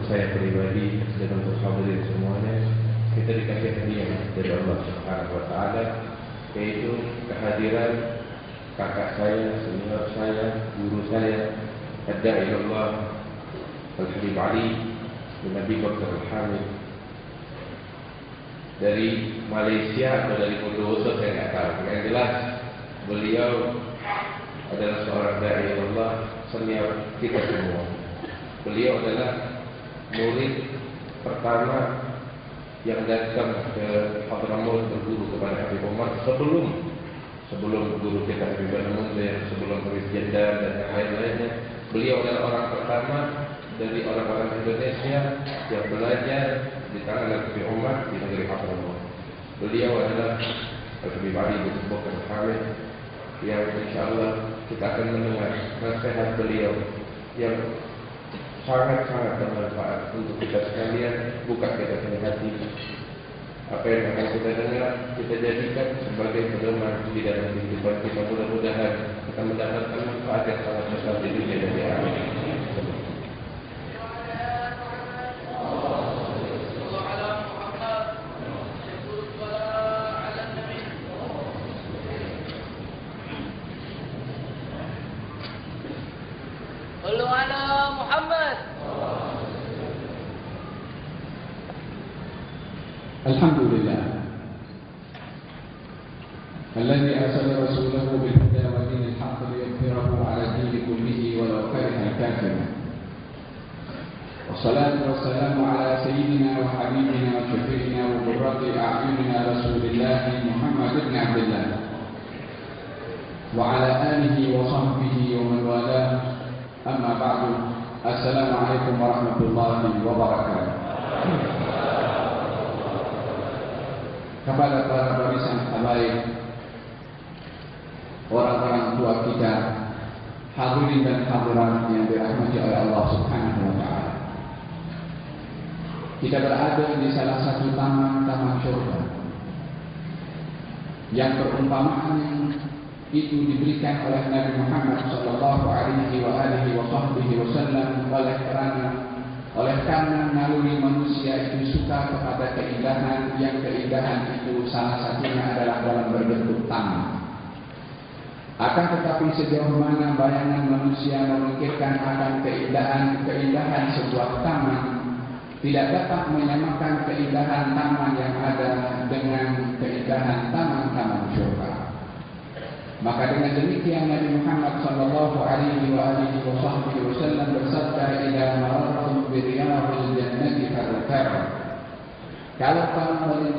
saya pribadi dan untuk hadirin semuanya, kita dikasih hadiah dari Allah Subhanahu wa taala, yaitu kehadiran kakak saya, senior saya, guru saya, ad-da'i ilallah Al-Habib Ali bin Abi Bakar Al-Hamid dari Malaysia atau dari Bondowoso, saya nggak tahu. Yang jelas beliau adalah seorang da'i ilallah senior kita semua. Beliau adalah murid pertama yang datang ke Hadramaut berguru kepada Habib Umar sebelum guru kita Habib Munzir, sebelum Habib Jandar dan yang lain-lainnya. Beliau adalah orang pertama dari orang-orang Indonesia yang belajar di tangan Habib Umar di negeri Hadramaut. Beliau adalah Habib Ali bin Bakar Al-Hamid, yang insyaallah kita akan mendengar nasihat beliau yang sangat-sangat bermanfaat untuk kita sekalian. Buka kita punya hati. Apa yang akan kita dengar, kita jadikan sebagai pedoman di dalam kehidupan kita. Mudah-mudahan kita mendapatkan manfaat yang sangat besar di dunia dan di akhirat. الحمد لله الذي أرسل رسوله بالهدى ودين الحق ليظهره على الدين كله ولو كره الكافرون، والصلاة والسلام على سيدنا وحبيبنا وشفيعنا وقرة أعيننا رسول الله محمد بن عبد الله وعلى آله وصحبه ومن والاه. أما بعد، السلام عليكم ورحمة الله وبركاته. Kepada para barisan habaib, orang-orang tua kita, hadirin dan hadirat yang dirahmati oleh Allah Subhanahu wa taala. Kita berada di salah satu taman surga yang perumpamaan itu diberikan oleh Nabi Muhammad sallallahu alaihi wasallam oleh karena naluri manusia itu suka kepada keindahan, yang keindahan itu salah satunya adalah dalam berbentuk taman. Akan tetapi sejauh mana bayangan manusia memikirkan akan keindahan sebuah taman, tidak dapat menyamakan keindahan taman yang ada dengan keindahan taman-taman surga. Maka dengan demikian Nabi Muhammad sallallahu alaihi wasallam bersabda, "Idza marartum bi riyadil jannati fartaq." Kalau kamu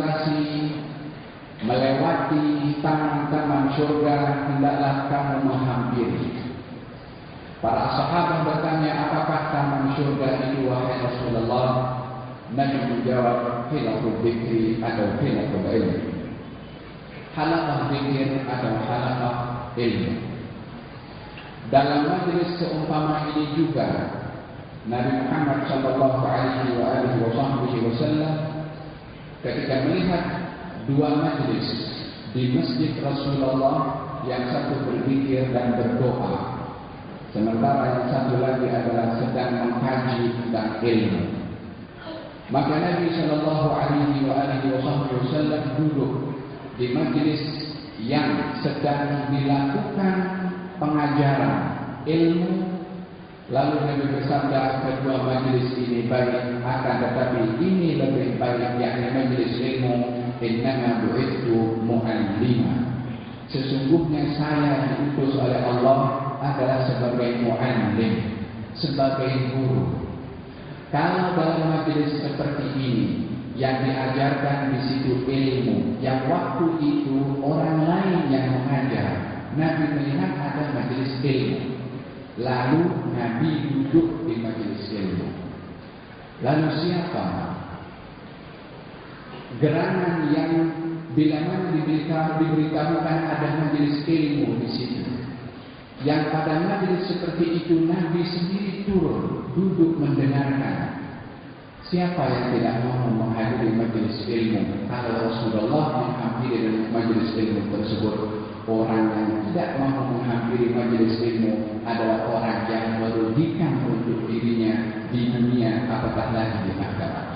melewati taman-taman surga, hendaklah kamu menghampiri. Para sahabat bertanya, apakah taman surga itu wahai Rasulullah? Nabi menjawab, hilaqul dzikri atau hilaqul ilmi. Halaqah zikir atau halaqah ilmu. Dalam majlis seumpama ini juga Nabi Muhammad sallallahu alaihi wasallam ketika melihat dua majlis di masjid Rasulullah, yang satu berzikir dan berdoa, sementara yang satu lagi adalah sedang mengkaji tentang ilmu. Maka Nabi sallallahu alaihi wasallam duduk di majlis yang sedang dilakukan pengajaran ilmu, lalu Nabi bersabda, kedua majlis ini baik, akan tetapi ini lebih baik, yakni majlis ilmu. Innama bu'ithu mu'allima, sesungguhnya saya diutus oleh Allah adalah sebagai mu'allim, sebagai guru. Kalau dalam majlis seperti ini yang diajarkan di situ ilmu, yang waktu itu orang lain yang mengajar, Nabi melihat ada majelis ilmu, lalu Nabi duduk di majelis ilmu. Lalu siapa gerangan yang bila mana diberitahukan ada majelis ilmu di situ, yang pada majelis seperti itu Nabi sendiri turun duduk mendengarkan? Siapa yang tidak mau menghadiri majelis ilmu? Kalau Rasulullah menghampiri majelis ilmu tersebut, orang yang tidak mau menghampiri majelis ilmu adalah orang yang merugikan untuk diri dirinya di dunia, apatah lagi di akhirat.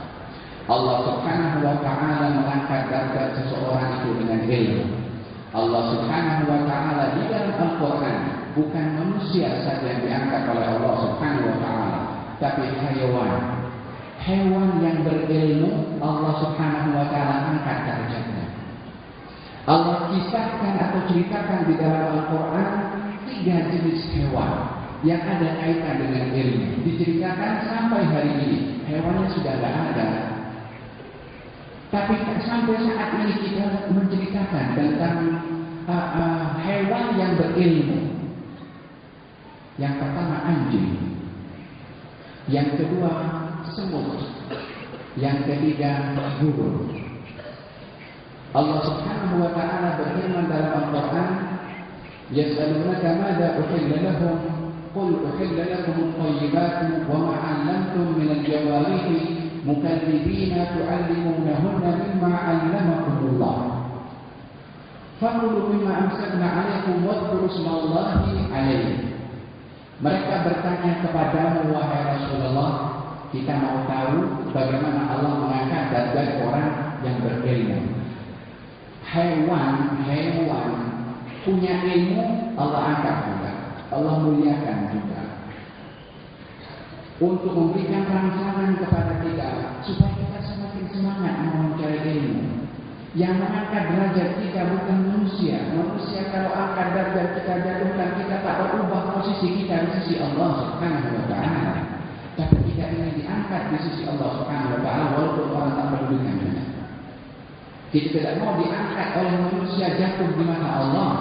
Allah Subhanahu wa Ta'ala mengangkat derajat seseorang itu dengan ilmu. Allah Subhanahu wa Ta'ala di dalam Al-Quran bukan manusia saja yang diangkat oleh Allah Subhanahu wa Ta'ala, tapi hewan yang berilmu Allah Subhanahu wa Ta'ala angkat derajatnya. Allah kisahkan atau ceritakan di dalam Al-Quran 3 jenis hewan yang ada kaitan dengan ilmu. Diceritakan sampai hari ini hewannya sudah tidak ada, tapi sampai saat ini kita menceritakan tentang hewan yang berilmu. Yang pertama anjing, yang kedua semut, yang ketiga burung. Allah Subhanahu wa Ta'ala berfirman dalam Al-Quran, "Yas'alunaka madza uhilla lahum qul uhilla lakum at-tayyibatu wa ma 'allamtum min al-jawarihi mukadzibina tu'allimunahunna mimma 'allamakumullah. Fakulu mimma amsakna 'alaikum wadhkuru ismallahi 'alaihi." Mereka bertanya kepadamu, wahai Rasulullah, kita mau tahu bagaimana Allah mengangkat derajat orang yang berilmu. Hewan punya ilmu Allah angkat juga, Allah muliakan juga, untuk memberikan rangsangan kepada kita supaya kita semakin semangat mau mencari ilmu. Yang mengangkat derajat kita bukan manusia. Manusia kalau angkat derajat kita, jatuhkan kita, tak berubah posisi kita di sisi Allah Subhanahu wa Ta'ala. Tapi kita ingin diangkat di sisi Allah Subhanahu wa Ta'ala walaupun orang tak peduli dengan kita. Kita tidak mau diangkat oleh manusia jatuh di mata Allah.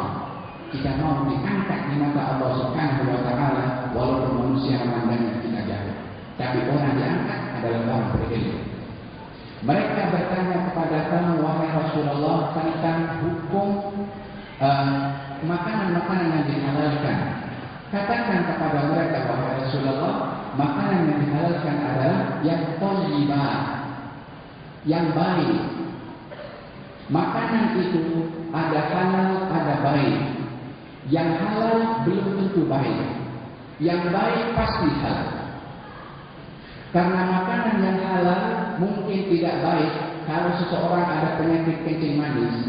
Kita mau diangkat di mata Allah Subhanahu wa Ta'ala walaupun manusia memandangnya kita jatuh. Tapi orang diangkat adalah orang berilmu. Mereka bertanya kepada kamu, wahai Rasulullah, tentang hukum makanan-makanan yang dihalalkan. Katakan kepada mereka, wahai Rasulullah, makanan yang dihalalkan adalah yang thayyibah, yang baik. Makanan itu ada halal, ada baik. Yang halal belum tentu baik. Yang baik pasti halal. Karena makanan yang halal mungkin tidak baik kalau seseorang ada penyakit kencing manis,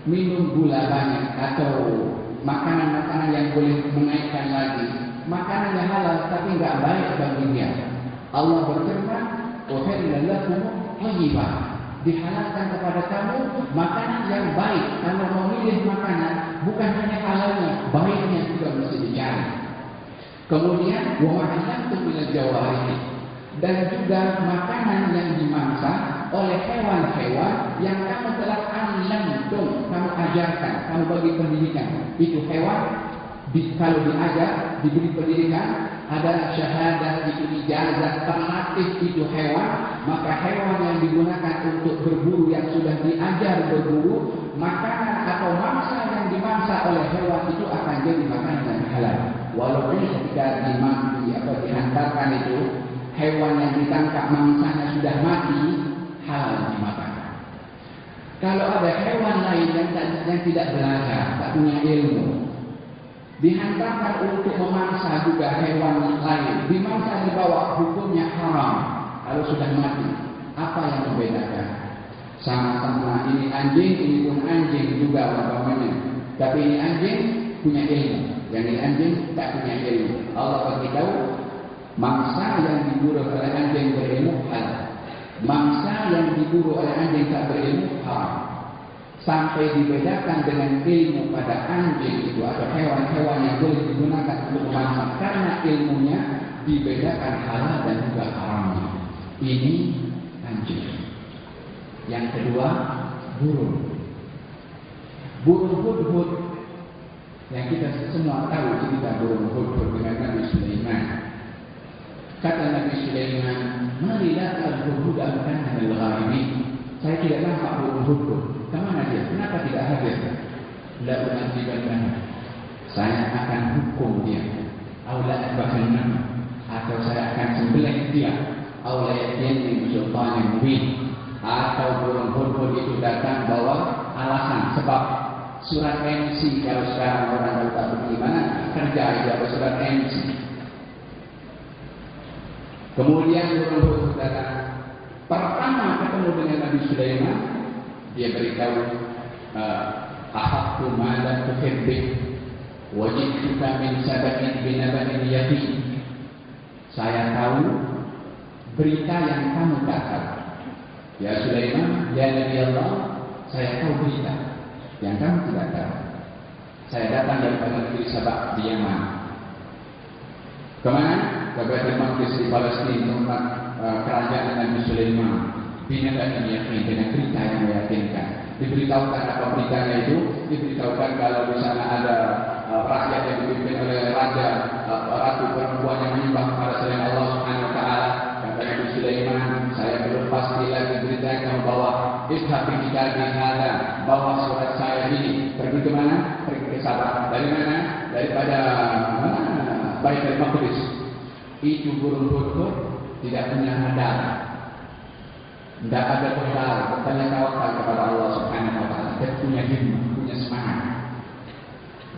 minum gula banyak, atau makanan-makanan yang boleh menaikkan lagi. Makanan yang halal tapi nggak baik bagi dia. Allah berfirman, "Uhilla lakum thayyibah." Dihalalkan kepada kamu makanan yang baik. Kalau memilih makanan, bukan hanya halalnya, baiknya juga mesti dicari. Kemudian, wa ma'alantum minal jawarihi. Dan juga makanan yang dimangsa oleh hewan-hewan yang kamu telah alamtum, kamu ajarkan, kamu bagi pendidikan. Itu hewan, kalau diajar, diberi pendidikan, ada syahadat, itu ijazah, terlatih, itu hewan. Maka hewan yang digunakan untuk berburu yang sudah diajar berburu, makanan atau mangsa yang dimangsa oleh hewan itu akan jadi makanan yang halal. Walaupun ketika dimangsi atau dihantarkan itu, hewan yang ditangkap mangsanya sudah mati, halal dimakan. Kalau ada hewan lain yang tidak belajar, tak punya ilmu, dihantarkan untuk memangsa juga hewan lain, dimangsa dibawa, hukumnya haram kalau sudah mati. Apa yang membedakan? Sama-sama ini anjing, ini pun anjing juga umpamanya. Tapi ini anjing punya ilmu, yang ini anjing tak punya ilmu. Allah beritahu, mangsa yang diburu oleh anjing berilmu halal, mangsa yang diburu oleh anjing tak berilmu haram. Sampai dibedakan dengan ilmu pada anjing itu atau hewan-hewan yang boleh digunakan untuk memangsa, karena ilmunya dibedakan halal dan juga haramnya. Ini anjing. Yang kedua, burung. Burung hudhud yang kita semua tahu cerita burung hudhud dengan Nabi Sulaiman. Kata Nabi Sulaiman, "Marilah al-hudhud amkan al-ghaibin." Saya tidak nampak burung hudhud. Kemana dia? Kenapa tidak hadir? La u'adzibanna. Saya akan hukum dia. Aw la atba'anna. Atau saya akan sembelih dia. Aw la ya'tini bi sultanin mubin. Atau burung hudhud itu datang bawa alasan, sebab surat MC. Kalau sekarang orang tahu tak bagaimana kerja itu ada surat MC. Kemudian burung Hudhud datang. Pertama ketemu dengan Nabi Sulaiman, dia beritahu, ahabtu ma lam tuhibbih wa ji'tuka min sab'in bi naba'in yaqin. Saya tahu berita yang kamu tak tahu. Ya Sulaiman, ya Nabi Allah, saya tahu berita yang kamu tidak tahu. Saya datang dari negeri Sabak di Yaman. Kemana? Ke Baitul Maqdis di Palestina, tempat kerajaan Nabi Sulaiman. Bina dan yakin dengan berita yang meyakinkan. Diberitahukan apa beritanya itu? Diberitahukan kalau di sana ada rakyat yang dipimpin oleh raja, ratu perempuan yang menyembah kepada selain Allah Subhanahu Wa Taala. Kata Nabi Sulaiman, saya belum pasti lagi beritakan bahwa ishab bin Hada, bawa surat saya ini pergi ke mana? Pergi ke Sabah. Dari mana? Daripada Baitul Maqdis. Itu burung Hudhud tidak punya hadar, tidak ada bekal, bertanya tawakal kepada Allah Subhanahu Wa Taala. Dia punya himmah, punya semangat.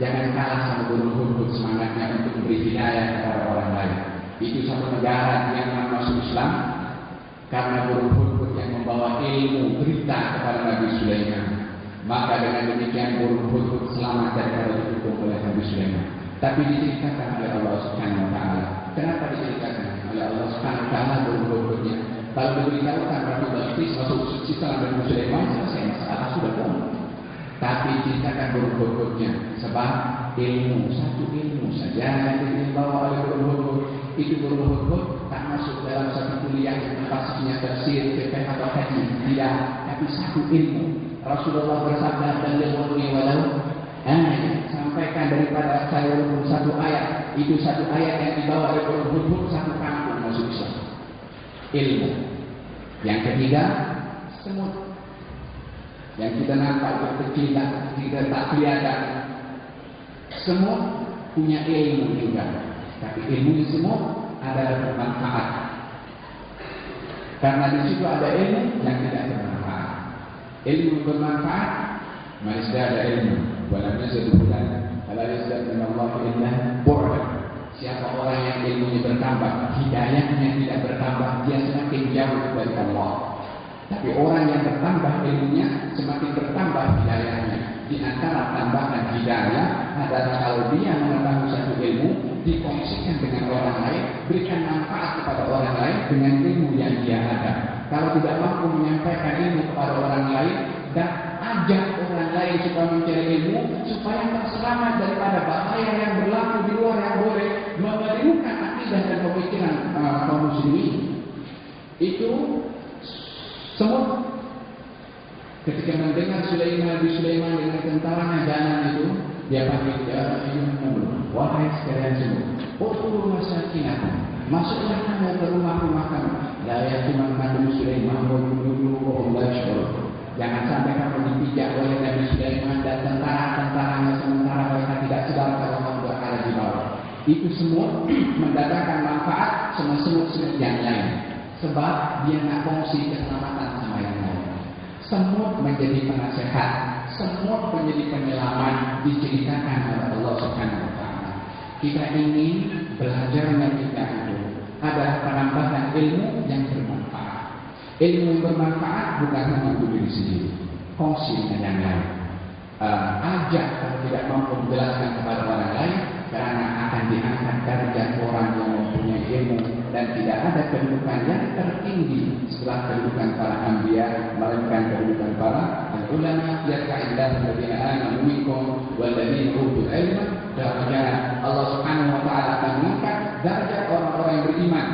Jangan kalah sama burung Hudhud semangatnya untuk memberi hidayah kepada orang lain. Itu satu negara yang masuk Islam karena burung Hudhud yang membawa ilmu berita kepada Nabi Sulaiman. Maka dengan demikian burung Hudhud selamat daripada dihukum oleh Nabi Sulaiman. Tapi diceritakan oleh Allah Subhanahu Wa Taala. Kenapa diceritakan oleh Allah Subhanahu Wa Taala burung Hudhudnya? Kalau diberitahukan Ratu Balqis masuk setelah Nabi Sulaiman, selesai masalah sudah pun. Tapi ceritakan burung Hudhudnya, sebab ilmu, satu ilmu saja yang dibawa oleh burung Hudhud. Itu burung Hudhud tak masuk dalam satu kuliah yang pastinya tafsir, fiqh atau hadis, tidak, tapi satu ilmu. Rasulullah bersabda, dan lewatnya walau sampaikan daripada saya walaupun satu ayat. Itu satu ayat yang dibawa oleh burung Hudhud, satu kampung masuk Islam. Ilmu. Yang ketiga, semut. Yang kita nampak kecil, tidak tak kelihatan. Semut punya ilmu juga, tapi ilmu semut adalah bermanfaat. Karena di situ ada ilmu yang tidak bermanfaat. Ilmu bermanfaat, masih ada ilmu. Walau sebulan, kalau disebut dengan Allah illa bu'da. Siapa orang yang ilmunya bertambah, hidayahnya tidak bertambah, dia semakin jauh dari Allah. Tapi orang yang bertambah ilmunya, semakin bertambah hidayahnya. Di antara tambahan hidayah adalah kalau dia mengetahui satu ilmu, dikongsikan dengan orang lain, berikan manfaat kepada orang lain dengan ilmu yang dia ada. Kalau tidak mampu menyampaikan ilmu kepada orang lain, dan ajak orang lain supaya mencari ilmu, supaya terselamat daripada bahaya yang berlaku di luar yang boleh memelirukan akidah dan pemikiran kaum muslimin. Itu semut ketika mendengar Nabi Sulaiman dengan tentaranya jalan itu, dia panggil wahai sekalian semut, udkhulu masakinakum, masuklah kamu ke rumah-rumah kamu. La yatimannakum Sulaiman wa yudkhuluhum la yashurun. Jangan sampai kamu dipijak oleh Nabi Sulaiman dan tentara-tentaranya sementara mereka tidak sedar kalau kamu berada di bawah. Itu semua mendatangkan manfaat sama semut-semut yang lain, sebab dia nak kongsi keselamatan sama yang lain. Semut menjadi penasehat, semut menjadi penyelamat, diceritakan oleh Allah Subhanahu Wa Taala. Kita ingin belajar mencipta itu adalah penambahan ilmu yang bermanfaat. Ilmu yang bermanfaat bukan hanya untuk diri sendiri, kongsi dengan yang lain. Ajak kalau tidak mampu menjelaskan kepada orang lain, karena akan diangkat derajat orang yang mempunyai ilmu, dan tidak ada kedudukan yang tertinggi setelah kedudukan para anbiya, melainkan kedudukan para ulama. Yarfa'illahu alladziina aamanu minkum walladziina utul ilma darajat. Allah Subhanahu Wa Taala akan mengangkat derajat orang-orang yang beriman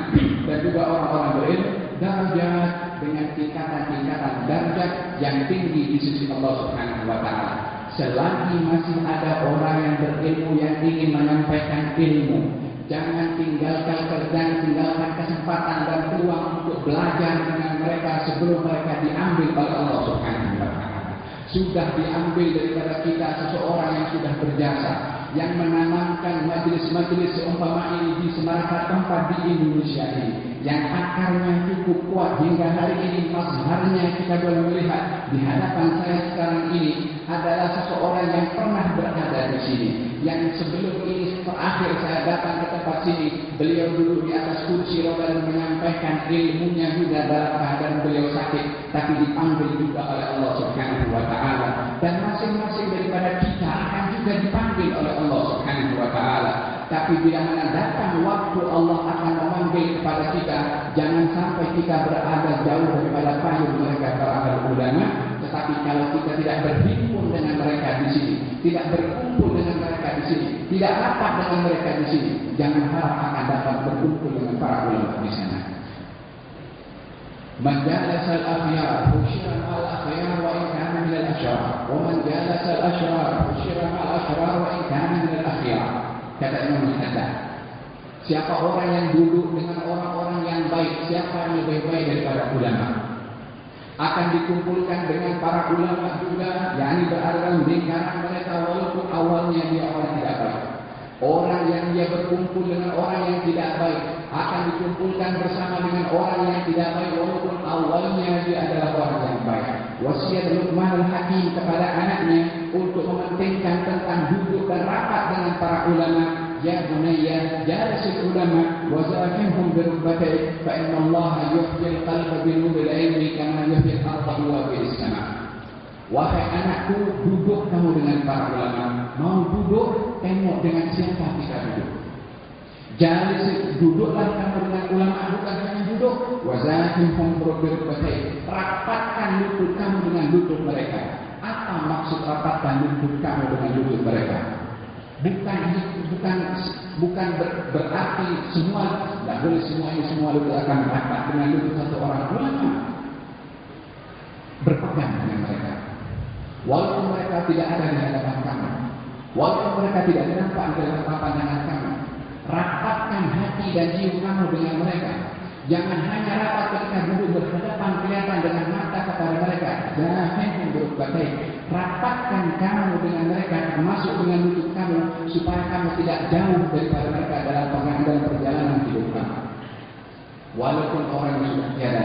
dan juga orang-orang berilmu, derajat dengan tingkatan-tingkatan derajat yang tinggi di sisi Allah Subhanahu Wa Taala. Selagi masih ada orang yang berilmu yang ingin menyampaikan ilmu, jangan tinggalkan kerjaan, tinggalkan kesempatan dan peluang untuk belajar dengan mereka sebelum mereka diambil oleh Allah Subhanahu Wa Taala. Sudah diambil daripada kita seseorang yang sudah berjasa, yang menanamkan majelis-majelis seumpama ini di semua tempat di Indonesia ini. yang akarnya cukup kuat hingga hari ini mazharnya kita boleh melihat di hadapan saya sekarang ini adalah seseorang yang pernah berada di sini, yang sebelum ini terakhir saya datang ke tempat sini beliau duduk di atas kursi roda dan menyampaikan ilmunya juga dalam keadaan beliau sakit, tapi dipanggil juga oleh Allah Subhanahu wa taala, dan masing-masing daripada kita akan juga dipanggil oleh Allah Subhanahu wa taala. Tapi bila mana datang waktu Allah akan memanggil kepada kita, jangan sampai kita berada jauh daripada payung mereka para ulama. Tetapi kalau kita tidak berhimpun dengan mereka di sini, tidak berkumpul dengan mereka di sini, tidak rapat dengan mereka di sini, jangan harap akan dapat berkumpul dengan para ulama di sana. Man jalasa al-akhyar husyira ma'al akhyar wa in kana min al-ashrar, wa man jalasa al-ashrar husyira ma'al ashrar wa in kana min al-akhyar. Kata Imam Haddad, siapa orang yang duduk dengan orang-orang yang baik, siapa yang lebih baik daripada ulama, akan dikumpulkan dengan para ulama juga, yakni berada dalam lingkaran mereka walaupun awalnya dia orang tidak baik. Orang yang dia berkumpul dengan orang yang tidak baik akan dikumpulkan bersama dengan orang yang tidak baik walaupun awalnya dia adalah orang yang baik. Wasiat Luqman al-Hakim kepada anaknya untuk mementingkan tentang duduk dan rapat dengan para ulama. Ya bunayya jalisul ulama wa zahimhum bi rukbatayk fa inna Allah yuhyil qalba bi nuril ilmi kama yuhyil arda wa bil sama. Wahai anakku, duduk kamu dengan para ulama. Mau duduk, tengok dengan siapa kita duduk. Jalis, duduklah kamu dengan ulama, bukan hanya duduk. Wazahimhum bi rukbatayk, rapatkan lutut kamu dengan lutut mereka. Apa maksud rapatkan lutut kamu dengan lutut mereka? Bukan berarti semua, tidak boleh semua lutut akan rapat dengan lutut satu orang ulama. Berpegang dengan mereka, walaupun mereka tidak ada di hadapan kamu, walaupun mereka tidak nampak di dalam pandangan kamu. Rapatkan hati dan jiwa kamu dengan mereka. Jangan hanya rapat ketika duduk berhadapan kelihatan dengan mata kepada mereka. Jangan berbagai. Rapatkan kamu dengan mereka, termasuk dengan lutut kamu, supaya kamu tidak jauh daripada mereka dalam perjalanan hidup kamu. Walaupun orang yang sudah tiada.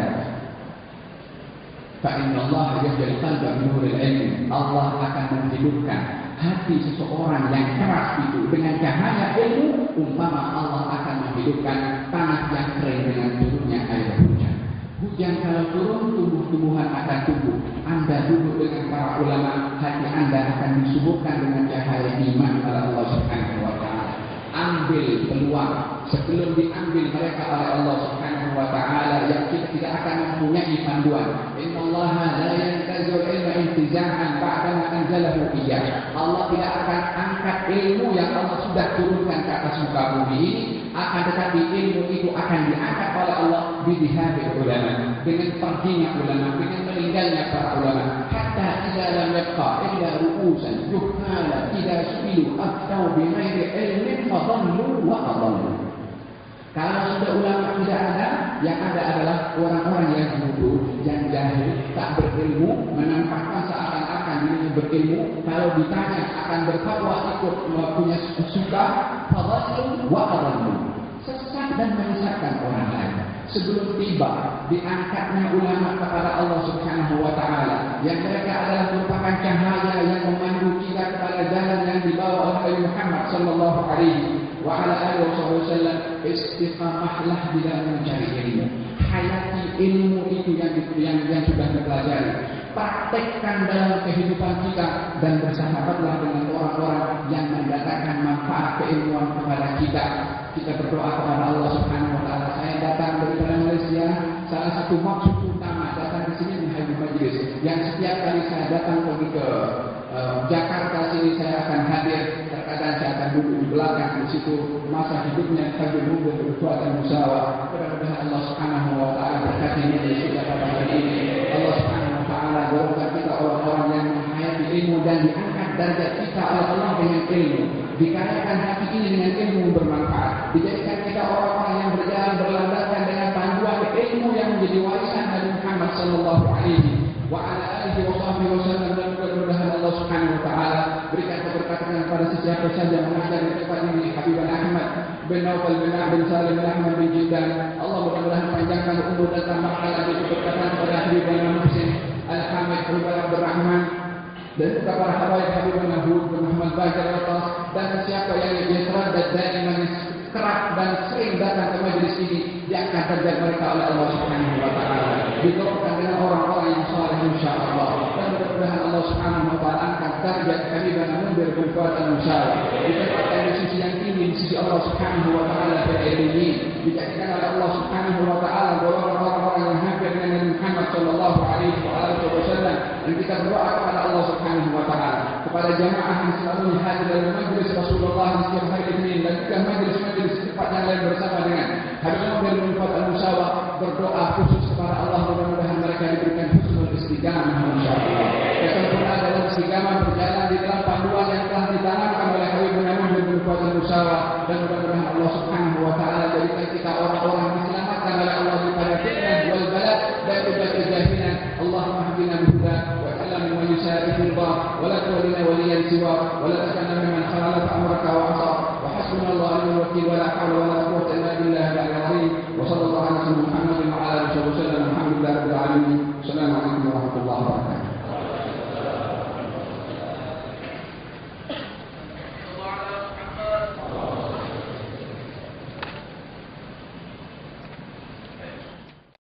Fa inna Allah yaj'al qalba min nuril ilmi. Allah akan menghidupkan hati seseorang yang keras itu dengan cahaya ilmu, umpama Allah akan menghidupkan tanah yang kering dengan turunnya air hujan. Hujan kalau turun, tumbuh-tumbuhan akan tumbuh. Anda duduk dengan para ulama, hati Anda akan disubuhkan dengan cahaya iman kepada Allah Subhanahu wa taala. Ambil peluang sebelum diambil mereka oleh Allah Subhanahu wa taala yang kita tidak akan mempunyai panduan. Innallaha la yantazul ilma intiza'an ba'da anzalahu iyyah. Allah tidak akan angkat ilmu yang Allah sudah turunkan ke atas muka bumi ini, akan tetapi ilmu itu akan diangkat oleh Allah bidihabil ulama, dengan perginya ulama, dengan meninggalnya para ulama. Hatta idza lam yabqa illa ru'usan juhala idza su'ilu aftau bi ghairi ilmin fadallu wa adallu. Kalau sudah ulama tidak ada, yang ada adalah orang-orang yang bodoh, yang jahil, tak berilmu, menampakkan seakan-akan dirinya berilmu. Kalau ditanya akan berfatwa ikut punya suka, fadallu wa adallu, sesat dan menyesatkan orang lain. Sebelum tiba diangkatnya ulama kepada Allah Subhanahu wa taala, yang mereka adalah merupakan cahaya yang memandu kita kepada jalan yang dibawa oleh Nabi Muhammad sallallahu alaihi wa ala alihi wasallam. Istiqamahlah di dalam mencari ilmu. Hayati ilmu itu yang sudah dipelajari. Praktekkan dalam kehidupan kita dan bersahabatlah dengan orang-orang yang mendatangkan manfaat keilmuan kepada kita. Kita berdoa kepada Allah Subhanahu wa taala. Saya datang dari Malaysia, salah satu maksud utama datang di sini menghadiri majlis. Yang setiap kali saya datang pergi ke Jakarta sini saya akan hadir. Terkadang saya akan duduk di belakang di situ. Masa hidupnya sambil nunggu berbuatan musyawarah. Mudah-mudahan Allah Subhanahu wa taala berkati ini sudah pada hari ini. Allah Subhanahu wa taala golongkan kita orang-orang yang menghayati ilmu dan diangkat derajat kita oleh Allah dengan ilmu. Dikarenakan hati ini dengan ilmu bermanfaat. Dijadikan kita orang-orang yang berjalan berlandaskan dengan panduan ilmu yang menjadi warisan Nabi Muhammad sallallahu alaihi wa ala alihi wasallam. Dan mudah-mudahan Allah Subhanahu wa taala berikan keberkatan kepada sesiapa saja mengajar di tempat ini. Habibana Ahmad bin Naufal bin Abdul Salim bin Ahmad bin Jidan. Allah mudah-mudahan panjangkan umur dan tambahkan lagi keberkatan kepada Habibana Muhsin Al-Hamid Habibana Abdul Rahman dan juga para habaib Habibana Hud bin Muhammad Bajar Atas dan siapa yang biasa dan daiman kerap dan sering datang ke majlis ini diangkat derajat mereka oleh Allah Subhanahu wa taala. Didoakan dengan orang-orang yang saleh insyaallah. Dan mudah-mudahan Allah Subhanahu wa taala angkat derajat Habibana Mundir bin Fuad Al-Musawi. Ditempatkan di sisi yang tinggi di sisi Allah Subhanahu wa taala pada ini. Dijadikan oleh Allah Subhanahu wa taala golongan orang-orang yang hampir dengan Nabi Muhammad sallallahu alaihi wasallam. Dan kita berdoa kepada Allah Subhanahu wa taala, kepada jamaah yang selalu hadir dalam majlis Rasulullah di setiap hari ini dan juga majlis-majlis tempat yang lain bersama dengan Habib Mundir bin Fuad Al-Musawi, berdoa khusus kepada Allah mudah-mudahan mereka diberikan husnul istiqamah insyaallah. Kesempurnaan dalam istiqamah berjalan di dalam panduan yang telah ditanamkan oleh Habib Mundir bin Fuad Al-Musawi dan mudah-mudahan Allah Subhanahu wa taala jadikan kita orang-orang yang diselamatkan oleh Allah daripada fitnah wal bala dan juga kejahilan. Allahumma hdina bihuda wa sallam wa yusari fil bar wa la tawlina waliyan siwa wa la takanna